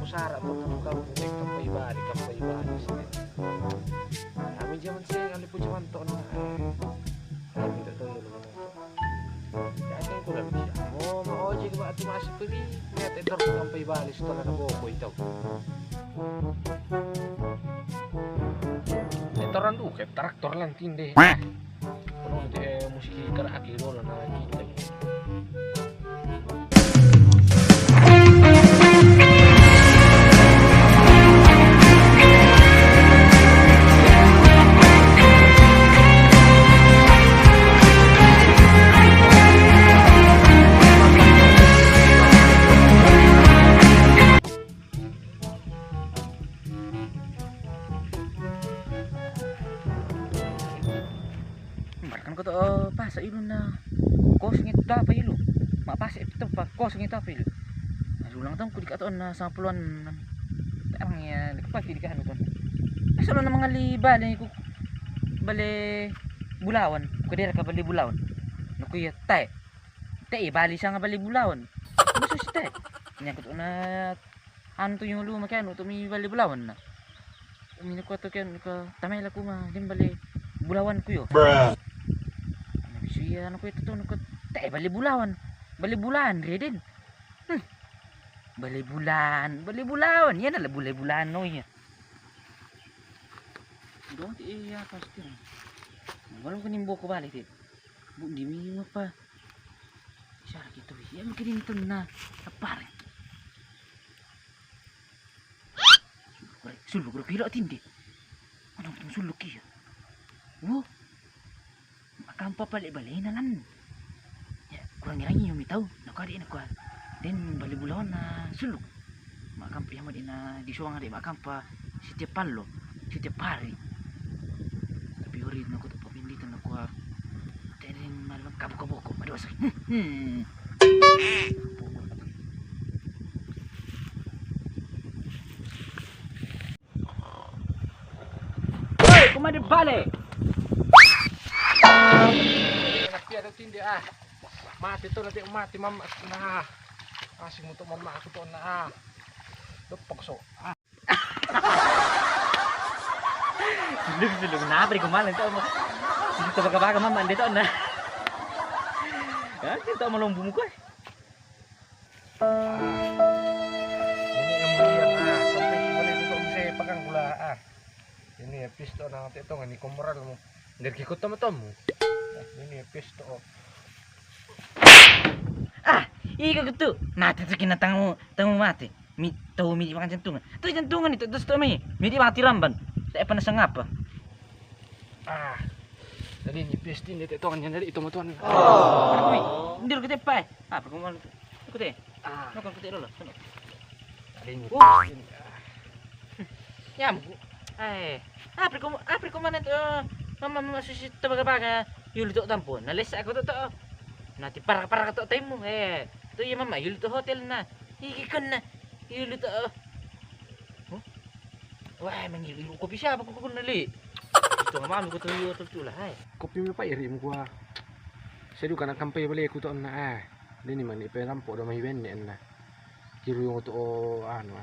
sarap kau kampai balik kami zaman sih kali pun zaman to na kami tak tahu dulu jadi ko lang siya mau ojek ba ati masih pili net edor kampai balik setelah na boko ito etoran kayak traktor lang tinde kalau nanti musik terakhir dulu na kita kan ko to pasa ilo na kosong ito apa ilo mapasa ito pa kosong ito apa ilo asulang tong kudik aton na sa puluhan tarang ya likapag hindi ka ano ton asalo na mga liba ko bale bulawan kudera ka bali bulawan nakuya tay bali siya nga bali bulawan gusto si tay nya ko to na ano to yung luma kaya no to mi bali bulawan na umino ko to kaya ka tamay la ko ma dim bali bulawan ko yo siya ano ko ito to bali bulan redin bali bulan yan ala bulan no ya dong iya pasti walau kanimbo ko balik dit bu di mi apa syara gitu ya mungkin itu na apa suluk kira tindi ano tong suluk ya wo kampa balik-balik na lan ya kurang ngirangi yung mitaw nakadi na kwa den bali bulawan na suluk makampi mo din na disuwa nga di makampa setiap palo setiap hari tapi urid na ko to papinditan na kwa tenen malam kabuk-kabuk madosa Hoy kumadi balik ada tindi mati to nanti mati mama na asing untuk mama aku to na lepok so suluk na bari kumalan to mo dito baga mama dito na dito mo lombo mo ko ini yang belian sampai boleh itu bisa pegang gula ini ya pisto na ito ngani komoral mo ngerkikot tamo ini pisto ika gitu mati tuh kena tangu mati mi tahu mi makan jantungan tuh jantungan itu terus tuh mi di mati lamban saya pernah sengapa jadi ini pisto ini itu kan jadi itu matuan ndir kita pai apa kamu mau ikut deh makan kita dulu ada ini nyam apa kamu mana tuh mama susi tabaga yul to tampon nalis ako to nati para to tayo mo to yung mama yul to hotel na higikan na yul to wah mangilu ko bisa ako ko nali ito nga mami ko to yul to lah kopi mo pa iri mo kwa sedu kana kampay balik ko to na dini man iperampo do may ben na kiro yung to ano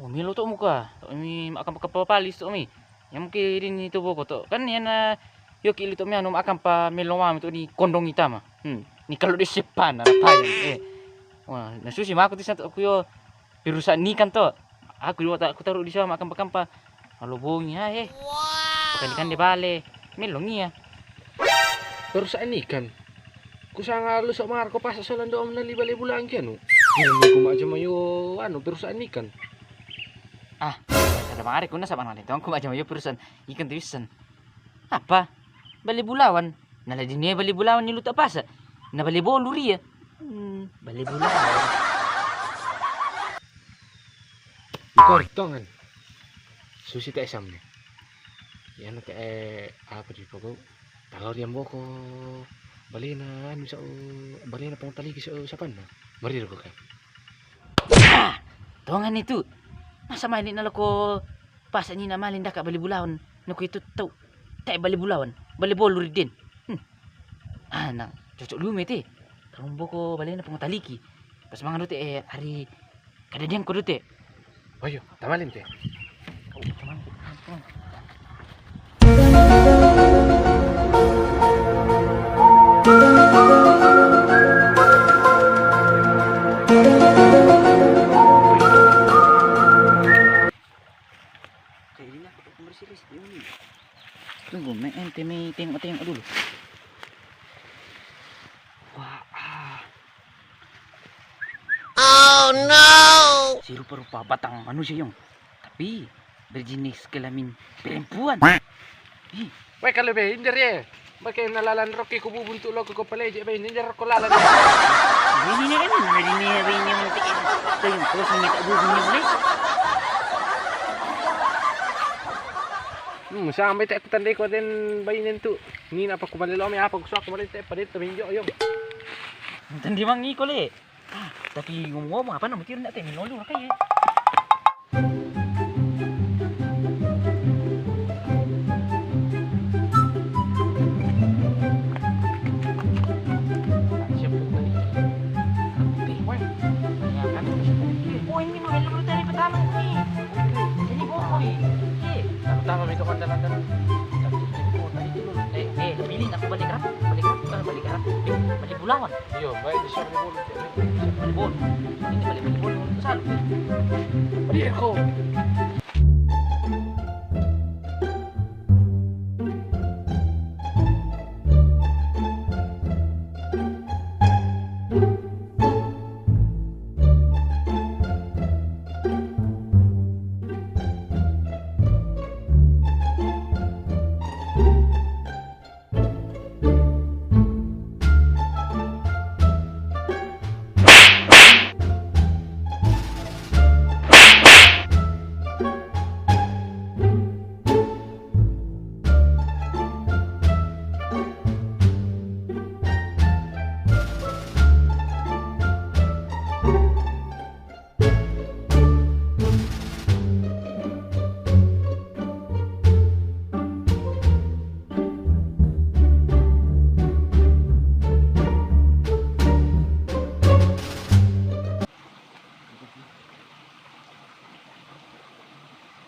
milo to mo ka mi akan kapapalis to mi yang mungkin itu boko to kan yan na yo kilo to mi ano akan pa milawam to ni kondong itama ni kalau di sipan na tayo wah nasusi mako ti santo ko yo pirusan ni kan to aku taruh di sana akan pakampa malubungi wow kan di bale milongi ya pirusan ni kan kusanga lu sok marko pas sa lando om nali bale bulan kyan no hindi ko maja mayo ano pirusan ni kan ada mangari kuna sa pangalan ito ang kumaja mayo pirusan ikan tuisan apa bali bulawan naladi niya bali bulawan ni luta pasa na bali boluri ya bali bulawan Kortongan. Susi tak samne. Yan ka apa di poko. Kalau dia boko balena bisa balena pang tali sa pan na. Mari ko ka. Tongan itu. Masa mainin na ko pasa ni na malin da ka balibulawan. Naku itu tau. Tai balibulawan. Balibol din. Nang cocok lumit eh. Kalau boko balena pang taliki. Pas mga hari Kadadian ko dito. Ayo, tamalin te. Oh, teman. Teman. Kaya din ako pagkumasilis. Tunggu, may ente may tengok-tengok dulu. Wah, Si rupa-rupa batang manusia yung. Tapi berjenis kelamin perempuan. Ih, Weh kalau be, hinder ya. Bakit nalalan roke ko bubuntu lo ko paleje be, hinder ko lalan. ini nih kan ada ni hari ni nanti itu yang terus minta bunyi boleh. Sampai tak tandai ko din bayin tu. Ni na pa ko balilo may apa ko sa ko balite pa dito minjo ayong. Tandi mangi ko le. Tapi ngomong apa nama kira nak teh minolu kayak. Siap po tadi. Weh, Kan oh ini mah belum dari pertama ni. Jadi bohong ni. tama may to kandalan. Pilih aku balik rap, balik Bulawan. Yo, baik di siya ni bolo. Balik Bol. Ini balik Bol untuk salu. Padi ko.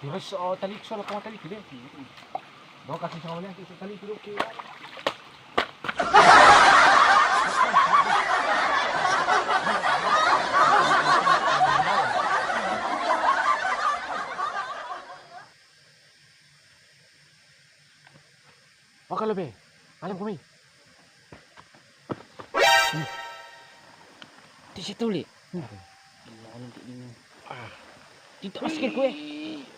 Terus tali soal ko tali kile. Do kasi sa wala kita tali kilo ke. Baka lo be. Alam ko may. Di situ li. Dito askir ko eh.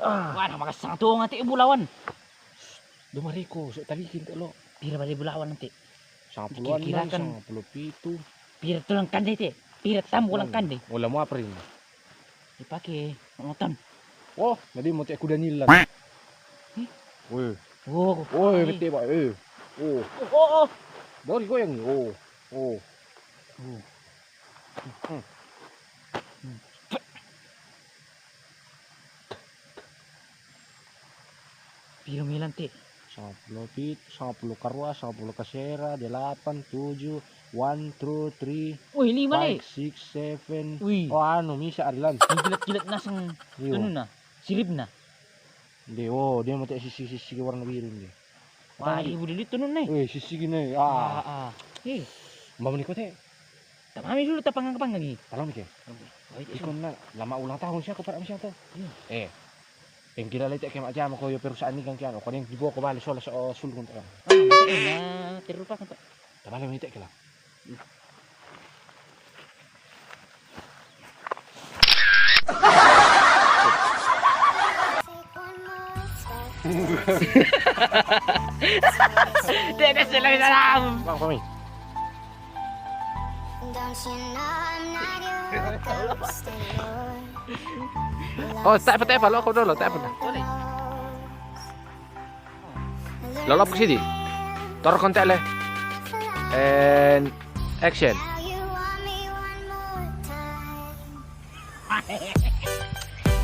Wah, makasang tuong nanti Bulawan. Dumari ko so tali kinto lo. Pira balik Bulawan nanti. 10-an lang, Kikirakan. 10 Pira tulang kanday te. Pira tam walang kanday. Wala mo aprin. Dipakai ngotan. Oh, nadi mo te kuda nilan. Woi. Oh, Woi, bete ba. Oh. oh. Dari ko yang oh. Oh. Pira milan te. 10 feet, 10 karwa, 10 kasera, 8, 7, 1, 2, 3, Uy, 5 le. 5, 6, 7. Uy, Oh, ano, misa adilan. ang gilat-gilat na sang Iyo. ano na. Sirib na. Hindi, oh, dia mo te sisi warna biru ni. Wah, ibu dito nun na eh. Eh, sisi gini. Eh, Mbak ko te. tamami dulu tapang-panggang eh. Alam ke? Wait, Ikon na, lama ulang tahun siya ko para siya to. Iya. Yang kira lite kay macam ko yo perusahaan ni kan kiano. Ko ning gibo ko bali sola sa sulgon to. Na terlupa kan Pak. Tabale mo ite kila. Tidak sila dalam. Bang, kami. Oh, tak apa lo, aku dulu, tak apa. Lolop ke sini. Tor kontak le. And action.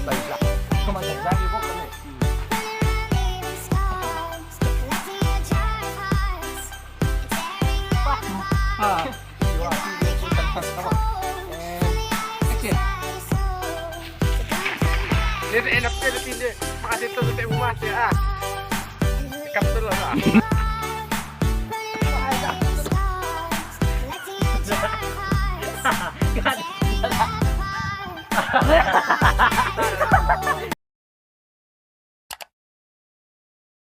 Baiklah. Kemana lagi pokoknya. Jadi enaknya di sini. Makasih tuh saya umat ya. Sikap dulu lah. Gak ada.